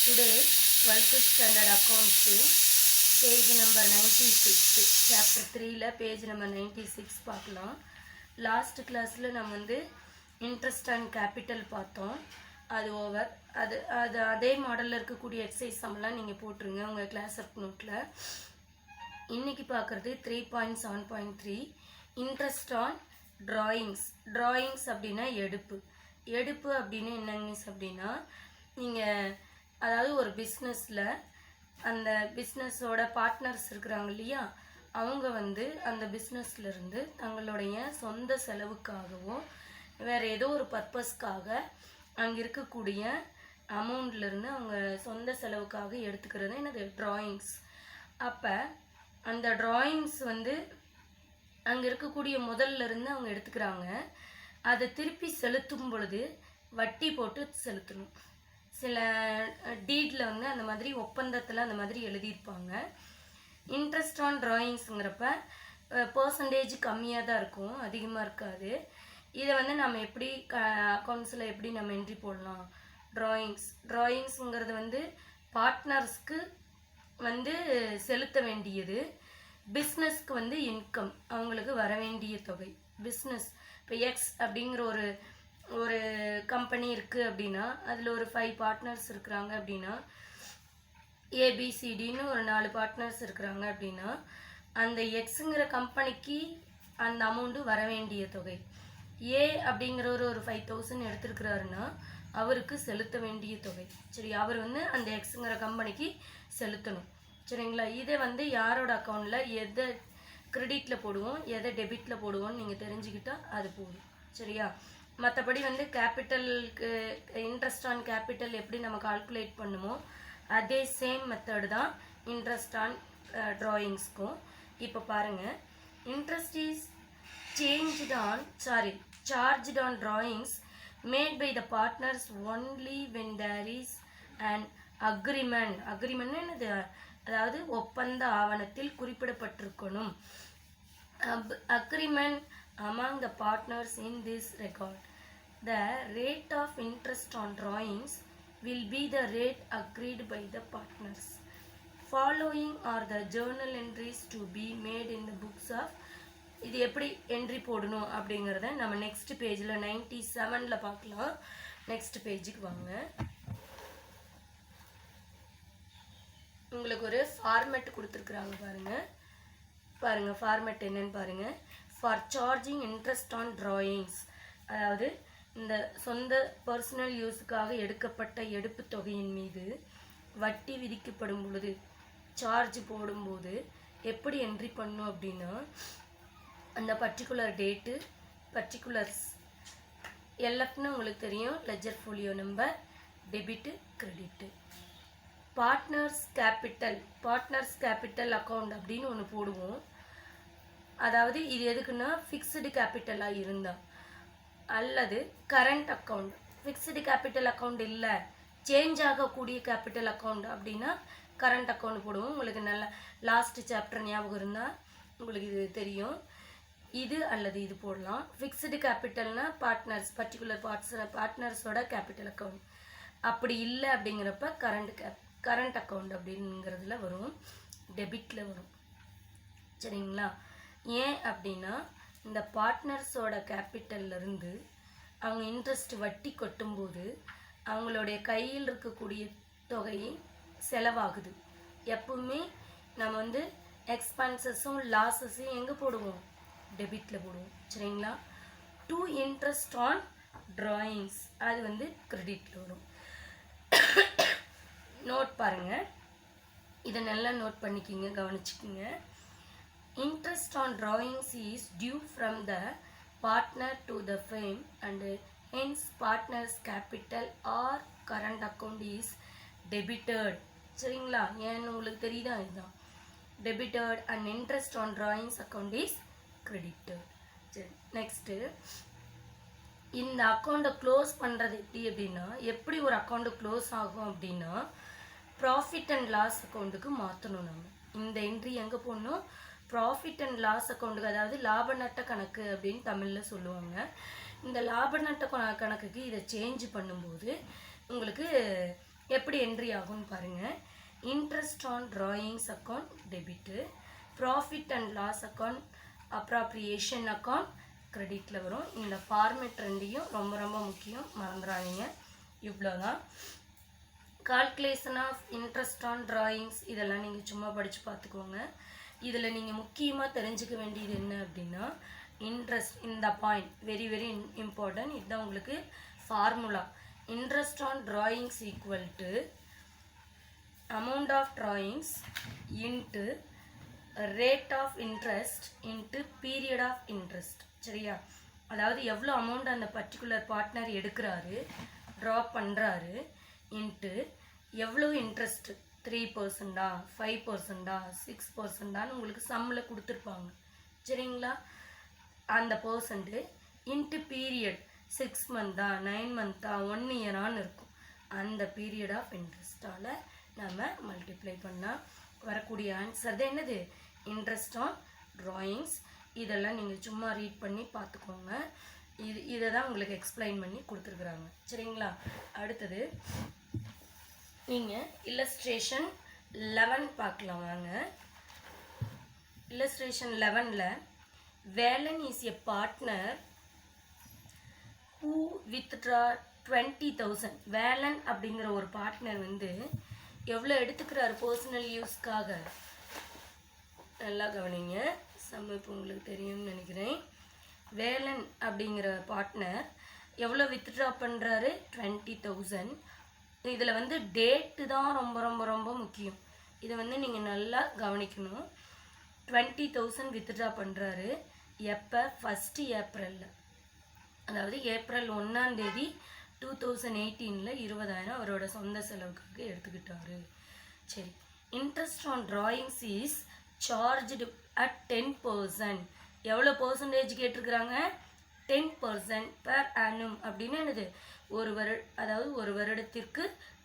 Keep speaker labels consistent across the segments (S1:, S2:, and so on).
S1: Today 12th standard accounts page number 96 chapter 3 page number 96 பார்க்கலாம். Last கிளாஸில் நம்ம interest and capital பார்த்தோம். அது ஓவர். அதே மாடலில் இருக்கக்கூடிய எக்ஸசைஸ் சம்லாம் நீங்கள் போட்டுருங்க உங்கள் கிளாஸ் ஒர்க் நோட்டில். இன்றைக்கி பார்க்குறது 3.7.3 இன்ட்ரெஸ்ட் ஆன் ட்ராயிங்ஸ் அப்படின்னா எடுப்பு அப்படின்னு என்னங்க அப்படின்னா நீங்கள் அதாவது ஒரு பிஸ்னஸில் அந்த பிஸ்னஸோட பார்ட்னர்ஸ் இருக்கிறாங்க இல்லையா, அவங்க அந்த பிஸ்னஸ்லேருந்து தங்களுடைய சொந்த செலவுக்காகவோ வேறு ஏதோ ஒரு பர்பஸ்க்காக அங்கே இருக்கக்கூடிய அமௌண்ட்லேருந்து அவங்க சொந்த செலவுக்காக எடுத்துக்கிறது என்னது ட்ராயிங்ஸ். அப்போ அந்த ட்ராயிங்ஸ் அங்கே இருக்கக்கூடிய முதல்லேருந்து அவங்க எடுத்துக்கிறாங்க. அதை திருப்பி செலுத்தும் பொழுது வட்டி போட்டு செலுத்தணும். சில டீடில் அந்த மாதிரி ஒப்பந்தத்தில் அந்த மாதிரி எழுதியிருப்பாங்க. இன்ட்ரெஸ்ட் ஆன் ட்ராயிங்ஸுங்கிறப்ப பர்சன்டேஜ் கம்மியாக தான் இருக்கும், அதிகமாக இருக்காது. இதை நம்ம எப்படி அக்கௌண்ட்ஸில் எப்படி நம்ம என்ட்ரி போடலாம்? ட்ராயிங்ஸுங்கிறது பார்ட்னர்ஸ்க்கு செலுத்த வேண்டியது, பிஸ்னஸ்க்கு இன்கம், அவங்களுக்கு வர வேண்டிய தொகை. பிஸ்னஸ் இப்போ எக்ஸ் அப்படிங்கிற ஒரு கம்பெனி இருக்குது அப்படின்னா அதில் ஒரு 5 பார்ட்னர்ஸ் இருக்கிறாங்க அப்படின்னா, ஏபிசிடின்னு ஒரு 4 பார்ட்னர்ஸ் இருக்கிறாங்க அப்படின்னா அந்த எக்ஸுங்கிற கம்பெனிக்கு அந்த அமௌண்ட்டு வர வேண்டிய தொகை. ஏ அப்படிங்கிறவர் ஒரு 5,000 எடுத்துருக்கிறாருன்னா அவருக்கு செலுத்த வேண்டிய தொகை. சரி, அவர் அந்த எக்ஸுங்கிற கம்பெனிக்கு செலுத்தணும். சரிங்களா? இதை யாரோட அக்கௌண்ட்டில் எதை கிரெடிட்டில் போடுவோம் எதை டெபிட்டில் போடுவோம்னு நீங்கள் தெரிஞ்சுக்கிட்டால் அது போதும். சரியா? மற்றபடி கேபிட்டலுக்கு இன்ட்ரெஸ்ட் ஆன் கேபிட்டல் எப்படி நம்ம கால்குலேட் பண்ணுமோ அதே சேம் மெத்தட் தான் இன்ட்ரெஸ்ட் ஆன் ட்ராயிங்ஸ்க்கும். இப்போ பாருங்கள், interest is charged on drawings made by the partners only when there is an agreement. என்னது? அதாவது ஒப்பந்த ஆவணத்தில் குறிப்பிடப்பட்டிருக்கணும். Agreement among the partners in this regard. The rate of interest on drawings will be the rate agreed by the partners. Following are the journal entries to be made in the books of. இது எப்படி entry போடணும் அப்படிங்கிறத நம்ம next பேஜில் 97ல் பார்க்கலாம். Next பேஜுக்கு வாங்க. உங்களுக்கு ஒரு ஃபார்மேட் கொடுத்துருக்குறாங்க பாருங்கள் ஃபார்மேட் என்னன்னு பாருங்கள். For charging interest on drawings, அதாவது இந்த சொந்த பர்சனல் யூஸுக்காக எடுக்கப்பட்ட எடுப்பு தொகையின் மீது வட்டி விதிக்கப்படும் பொழுது சார்ஜ் போடும்போது எப்படி என்ட்ரி பண்ணணும் அப்படின்னா, அந்த பர்டிகுலர் டேட்டு, பர்டிகுலர்ஸ், எல்எஃப்னு உங்களுக்கு தெரியும், ledger folio number, debit, credit. Partners capital account அப்படின்னு ஒன்று போடுவோம். அதாவது இது எதுக்குன்னா ஃபிக்ஸ்டு கேபிட்டலாக இருந்தால், அல்லது current account. Fixed capital account இல்லை, சேஞ்ச் ஆகக்கூடிய கேபிட்டல் அக்கௌண்ட் அப்படின்னா கரண்ட் அக்கௌண்ட் போடுவோம். உங்களுக்கு நல்ல லாஸ்ட் சாப்டர் ஞாபகம் இருந்தால் உங்களுக்கு இது தெரியும். இது அல்லது இது போடலாம். ஃபிக்ஸ்டு கேபிட்டல்னா பர்டிகுலர் பார்ட்னர்ஸோட கேபிட்டல் அக்கௌண்ட். அப்படி இல்லை அப்படிங்கிறப்ப கரண்ட் அக்கௌண்ட் அப்படிங்கிறதுல வரும், டெபிட்டில் வரும். சரிங்களா? ஏன் அப்படின்னா இந்த பார்ட்னர்ஸோட கேபிட்டல்லேருந்து அவங்க இன்ட்ரெஸ்ட் வட்டி கொட்டும்போது அவங்களுடைய கையில் இருக்கக்கூடிய தொகை செலவாகுது. எப்பவுமே நம்ம எக்ஸ்பென்சஸும் லாஸஸையும் எங்கே போடுவோம்? டெபிட்டில் போடுவோம். சரிங்களா? டு இன்ட்ரெஸ்ட் ஆன் ட்ராயிங்ஸ் அது கிரெடிட்டில் வரும். நோட் பாருங்கள், இதை நல்லா நோட் பண்ணிக்கிங்க, கவனிச்சுக்கிங்க. Interest on drawings is due from the partner to the firm and hence partner's capital or current account is debited. சரிங்களா? ஏன்னு உங்களுக்கு தெரியுதா? இதுதான் debited and interest on drawings account is credited. சரி, நெக்ஸ்ட்டு இந்த அக்கௌண்ட்டை க்ளோஸ் பண்ணுறது எப்படி ஒரு அக்கௌண்ட்டு க்ளோஸ் ஆகும் அப்படின்னா ப்ராஃபிட் அண்ட் லாஸ் அக்கௌண்ட்டுக்கு மாற்றணும். நம்ம இந்த என்ட்ரி எங்கே போடணும்? ப்ராஃபிட் அண்ட் லாஸ் அக்கௌண்ட்டுக்கு, அதாவது லாப நட்ட கணக்கு அப்படின்னு தமிழில் சொல்லுவாங்க. இந்த லாப நட்ட கணக்குக்கு இதை சேஞ்ச் பண்ணும்போது உங்களுக்கு எப்படி என்ட்ரி ஆகும்னு பாருங்கள். Interest on drawings account debit, profit and loss account appropriation account கிரெடிட்டில் வரும். இந்த ஃபார்மேட் ரெண்டையும் ரொம்ப ரொம்ப முக்கியம், மறந்துடாதீங்க. இவ்வளோதான். Calculation of interest on drawings இதெல்லாம் நீங்கள் சும்மா படித்து பார்த்துக்கோங்க. இதில் நீங்கள் முக்கியமாக தெரிஞ்சுக்க வேண்டியது என்ன அப்படின்னா, இன்ட்ரெஸ்ட், இந்த பாயிண்ட் வெரி வெரி இம்பார்ட்டன்ட். இதுதான் உங்களுக்கு formula. Interest on drawings equal to amount of drawings into rate of interest into period of interest. சரியா? அதாவது எவ்வளோ அமௌண்ட் அந்த பர்டிகுலர் பார்ட்னர் எடுக்கிறாரு, ட்ரா பண்ணுறாரு, இன்ட்டு எவ்வளோ இன்ட்ரெஸ்ட், 3%, 5%, 6%, உங்களுக்கு சம்மில் கொடுத்துருப்பாங்க. சரிங்களா? அந்த பர்சன்ட்டு இன்ட்டு பீரியட் 6 மந்த்தா 9 மந்த்தா 1 இயரான்னு இருக்கும். அந்த பீரியட் ஆஃப் இன்ட்ரெஸ்ட்டால் நம்ம மல்டிப்ளை பண்ணால் வரக்கூடிய ஆன்சர் தான் என்னது? Interest on drawings. இதெல்லாம் நீங்கள் சும்மா ரீட் பண்ணி பார்த்துக்கோங்க. இதை தான் உங்களுக்கு எக்ஸ்பிளைன் பண்ணி கொடுத்துருக்குறாங்க. சரிங்களா? அடுத்தது நீங்கள் இல்லஸ்ட்ரேஷன் 11 பார்க்கலாம் வாங்க. இல்லஸ்ட்ரேஷன் 11ல் Velan is a partner who withdraw 20,000. Velan அப்படிங்கிற ஒரு பார்ட்னர் வந்து எவ்வளோ எடுத்துக்கிறார் பர்சனல் யூஸ்க்காக? நல்லா கவனிங்க. இப்போ உங்களுக்கு தெரியும்னு நினைக்கிறேன். வேலன் அப்படிங்கிற பார்ட்னர் எவ்வளோ வித்ட்ரா பண்ணுறாரு? 20,000. இதில் வந்து டேட்டு தான் ரொம்ப ரொம்ப ரொம்ப முக்கியம். இதை வந்து நீங்கள் நல்லா கவனிக்கணும். 20,000 வித்ட்ரா பண்ணுறாரு. எப்போ? 1 ஏப்ரலில், அதாவது ஏப்ரல் 1ஆம் தேதி 2018 20,000 அவரோட சொந்த செலவுக்காக எடுத்துக்கிட்டாரு. சரி, interest on drawings is charged at 10%. எவ்வளோ பர்சன்டேஜ் கேட்டிருக்கிறாங்க? 10% per annum. அப்படின்னு என்னது? அதாவது ஒரு வருடத்திற்கு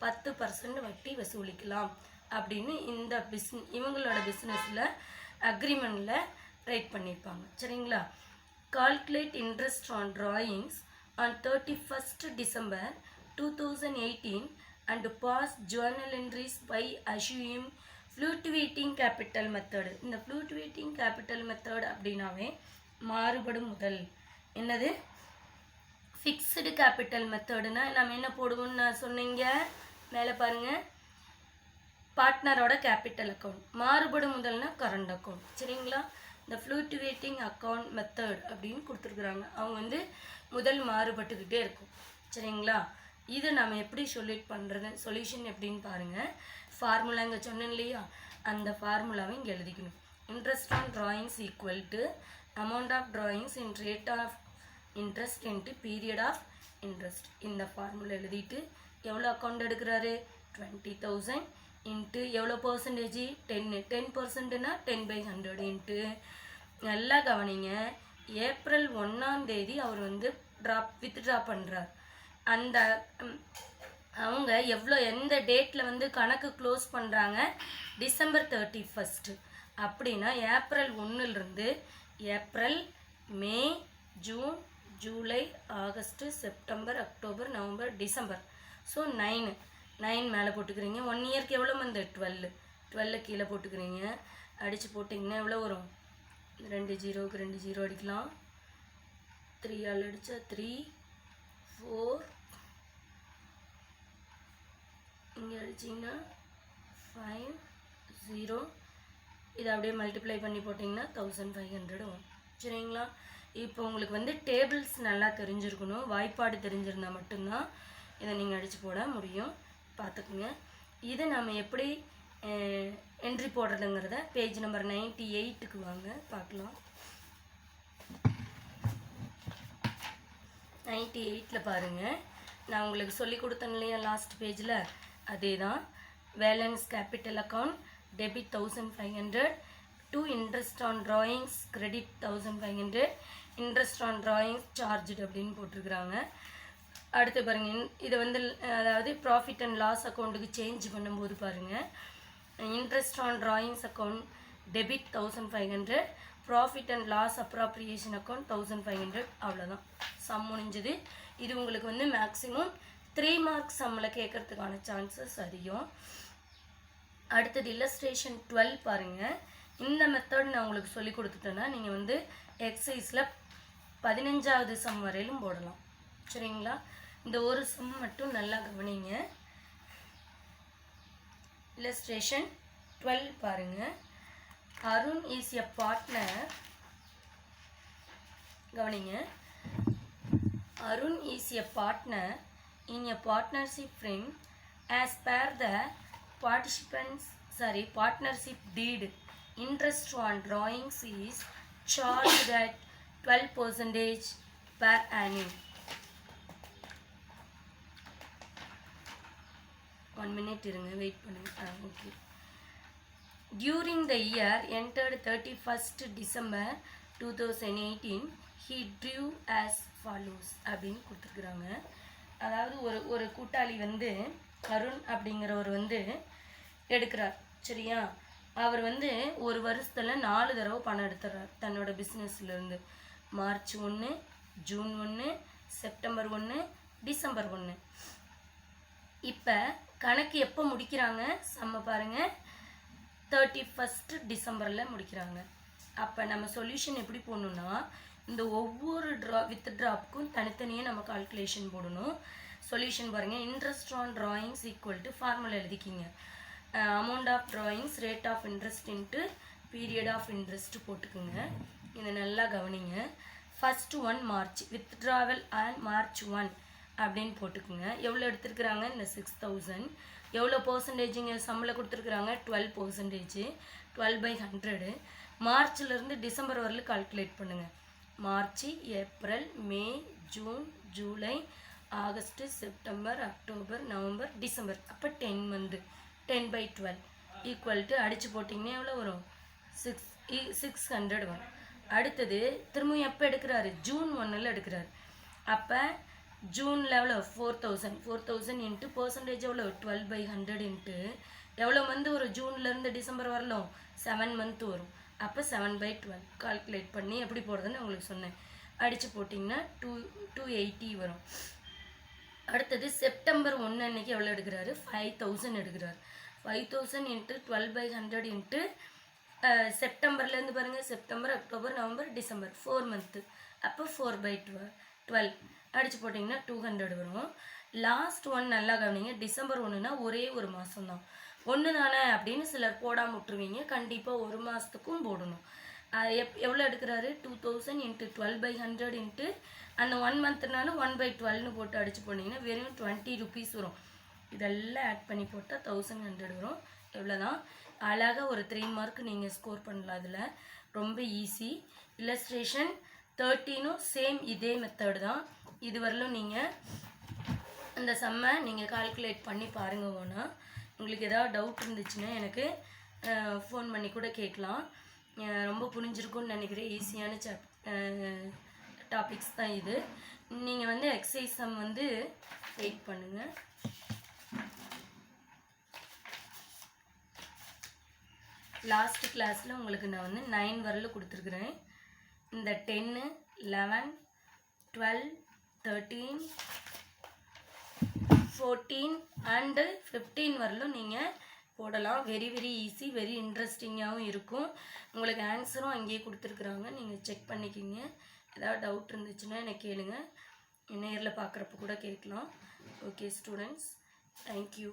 S1: 10% வட்டி வசூலிக்கலாம் அப்படின்னு இந்த இவங்களோட பிஸ்னஸில் அக்ரிமெண்ட்டில் ரைட் பண்ணியிருப்பாங்க. சரிங்களா? Calculate interest on drawings on 31st December 2018 and pass journal entries by assuming fluctuating capital method. இந்த fluctuating capital method அப்படின்னாவே மாறுபடும் முதல். என்னது? ஃபிக்ஸ்டு கேபிட்டல் மெத்தடுனா நம்ம என்ன போடுவோம்னு நான் சொன்னீங்க, மேலே பாருங்கள், பார்ட்னரோட கேபிட்டல் அக்கௌண்ட். மாறுபடும் முதல்னா கரண்ட் அக்கௌண்ட். சரிங்களா? இந்த ஃப்ளூக்டுவேட்டிங் அக்கௌண்ட் மெத்தட் அப்படின்னு கொடுத்துருக்குறாங்க. அவங்க வந்து முதல் மாறுபட்டுக்கிட்டே இருக்கும். சரிங்களா? இது நம்ம எப்படி சொல்யூஷன் எப்படின்னு பாருங்கள். ஃபார்முலா இங்கே சொன்னேன் இல்லையா, அந்த ஃபார்முலாவை இங்கே எழுதிக்கணும். Interest on drawings equal to amount of drawings in rate of interest into period of interest. இந்த ஃபார்முலா எழுதிட்டு எவ்வளோ அக்கௌண்ட் எடுக்கிறாரு? 20,000 இன்ட்டு எவ்வளோ பர்சன்டேஜ்? 10%னா 10/100 இன்ட்டு, நல்லா கவனிங்க, ஏப்ரல் 1ஆம் தேதி அவர் வந்து வித்ட்ரா பண்ணுறார். அந்த அவங்க எந்த டேட்டில் வந்து கணக்கு க்ளோஸ் பண்ணுறாங்க? டிசம்பர் 31. அப்படின்னா ஏப்ரல் 1லிருந்து April, May, June, July, August, September, October, November, December. So 9 மேலே போட்டுக்கிறீங்க. 1 இயருக்கு எவ்வளோ வந்து 12 கீழே போட்டுக்கிறீங்க. அடித்து போட்டிங்கன்னா எவ்வளோ வரும்? 2 0க்கு 2 0 அடிக்கலாம். 3 ஆல் அடித்தா 3 4, இங்கே அடிச்சிங்கன்னா 5 0. இதை அப்படியே மல்டிப்ளை பண்ணி போட்டிங்கன்னா 1500 வரும். சரிங்களா? இப்போ உங்களுக்கு வந்து டேபிள்ஸ் நல்லா தெரிஞ்சிருக்கணும். வாய்ப்பாடு தெரிஞ்சிருந்தால் மட்டும்தான் இதை நீங்கள் அடித்து போட முடியும். பார்த்துக்குங்க. இதை நம்ம எப்படி என்ட்ரி போடுறதுங்கிறத பேஜ் நம்பர் 98க்கு வாங்க பார்க்கலாம். 98ல் பாருங்கள், நான் உங்களுக்கு சொல்லி கொடுத்தேன் இல்லையா லாஸ்ட் பேஜில், அதே தான். Balance capital account debit 1500, to interest on drawings credit 1500, interest on drawings charged அப்படின்னு போட்டிருக்கிறாங்க. அடுத்து பாருங்கள், இதை வந்து அதாவது ப்ராஃபிட் அண்ட் லாஸ் அக்கௌண்ட்டுக்கு சேஞ்ச் பண்ணும்போது பாருங்கள், interest on drawings account debit 1500, profit and loss appropriation account 1500. அவ்வளோதான், சம் முடிஞ்சது. இது உங்களுக்கு வந்து மேக்ஸிமம் 3 மார்க் சம்மில் கேட்கறதுக்கான சான்சஸ் அதிகம். அடுத்தது இல்லஸ்ட்ரேஷன் 12 பாருங்கள். இந்த மெத்தட் நான் உங்களுக்கு சொல்லி கொடுத்துட்டேன்னா நீங்கள் வந்து எக்ஸசைஸில் 15வது சம் வரையிலும் போடலாம். சரிங்களா? இந்த ஒரு சம் மட்டும் நல்லா கவனிங்க. illustration 12 பாருங்க. Arun is a partner. கவனிங்க. Arun is a partner in a partnership firm as per the partnership deed. Interest on drawings is charged at 12% per annum. 1 minute இருங்க, வெயிட் பண்ணுங்க. Okay. During the year entered 31st December 2018 he drew as follows அப்படின்னு கொடுத்துருக்குறாங்க. அதாவது ஒரு கூட்டாளி வந்து அருண் அப்படிங்கிறவர் வந்து எடுக்கிறார். சரியா? அவர் வந்து ஒரு வருஷத்தில் 4 தடவை பணம் எடுத்துறார் தன்னோட பிஸ்னஸ்லேருந்து. March 1, June 1, September 1, December 1. இப்போ கணக்கு எப்போ முடிக்கிறாங்க? செம்ம பாருங்கள், 31st டிசம்பரில் முடிக்கிறாங்க. அப்போ நம்ம சொல்யூஷன் எப்படி போடணுன்னா, இந்த ஒவ்வொரு வித்ட்ராப்புக்கும் தனித்தனியாக நம்ம கால்குலேஷன் போடணும். சொல்யூஷன் பாருங்கள். Interest on drawings equal to formula எழுதிக்கிங்க. Amount of drawings rate of interest into period of interest போட்டுக்குங்க. இதை நல்லா கவனிங்க. First 1 March withdrawal and March 1 அப்படின்னு போட்டுக்குங்க. எவ்வளோ எடுத்துருக்குறாங்க? இந்த 6000. எவ்வளோ பர்சன்டேஜுங்க சம்மில் கொடுத்துருக்குறாங்க? 12%. 12/100. மார்ச்லேருந்து டிசம்பர் வரலும் கால்குலேட் பண்ணுங்கள். March, April, May, June, July, August, September, October, November, December. அப்போ 10 மந்த். 10/12 ஈக்குவல் டு அடித்து போட்டிங்கன்னா எவ்வளோ வரும்? 600 வரும். அடுத்தது திரும்பவும் எப்போ எடுக்கிறாரு? ஜூன் 1ல் எடுக்கிறாரு. அப்போ ஜூனில் எவ்வளோ? 4000. 4000 இன்ட்டு பர்சன்டேஜ் எவ்வளோ? 12/100 இன்ட்டு எவ்வளோ மந்த் வரும்? ஜூன்லேருந்து டிசம்பர் வரலும் 7 மந்த் வரும். அப்போ 7/12 கால்குலேட் பண்ணி எப்படி போடுறதுன்னு உங்களுக்கு சொன்னேன். அடித்து போட்டிங்கன்னா 280 வரும். அடுத்தது செப்டம்பர் 1 அன்னைக்கு எவ்வளோ எடுக்கிறாரு? 5000 எடுக்கிறாரு. 5000 இன்ட்டு 12/100 இன்ட்டு செப்டம்பர்லேருந்து பாருங்கள், September, October, November, December 4 month. அப்போ 4/12 அடித்து போட்டிங்கன்னா 200 வரும். லாஸ்ட் 1 நல்லா கவனிங்க. டிசம்பர் 1னா ஒரே ஒரு மாதம் தான். 1 தானே அப்படின்னு சிலர் போடாமல் விட்டுருவீங்க. கண்டிப்பாக ஒரு மாதத்துக்கும் போடணும். எவ்வளோ எடுக்கிறாரு? 2000 இன்ட்டு 12/100 இன்ட்டு அந்த 1 மந்த்னாலும் 1/12ன்னு போட்டு அடித்து போனீங்கன்னா வெறும் 20 rupees வரும். இதெல்லாம் ஆட் பண்ணி போட்டால் 1100 வரும். எவ்வளோதான் அழகாக ஒரு 3 மார்க் நீங்கள் ஸ்கோர் பண்ணலாம். அதில் ரொம்ப ஈஸி. இல்லஸ்ட்ரேஷன் 13ம் சேம் இதே மெத்தட் தான். இது வரலும் நீங்கள் அந்த சம்மை நீங்கள் கால்குலேட் பண்ணி பாருங்கள். ஓனா உங்களுக்கு ஏதாவது டவுட் இருந்துச்சுன்னா எனக்கு ஃபோன் பண்ணி கூட கேட்கலாம். ரொம்ப புரிஞ்சிருக்கும்னு நினைக்கிறேன். ஈஸியான டாபிக்ஸ் தான் இது. நீங்கள் வந்து எக்ஸசைஸ் சம் வந்து வெயிட் பண்ணுங்கள். லாஸ்ட் கிளாஸில் உங்களுக்கு நான் வந்து 9 வரலும் கொடுத்துருக்குறேன். இந்த 10, 11, 12, 13, 14 அண்டு 15 வரலும் நீங்கள் போடலாம். வெரி ஈஸி, வெரி இன்ட்ரெஸ்டிங்காகவும் இருக்கும். உங்களுக்கு ஆன்சரும் அங்கேயே கொடுத்துருக்குறாங்க. நீங்கள் செக் பண்ணிக்கிங்க. ஏதாவது டவுட் இருந்துச்சுன்னா எனக்கு கேளுங்க. நேரில் பார்க்குறப்ப கூட கேட்கலாம். Okay students, thank you.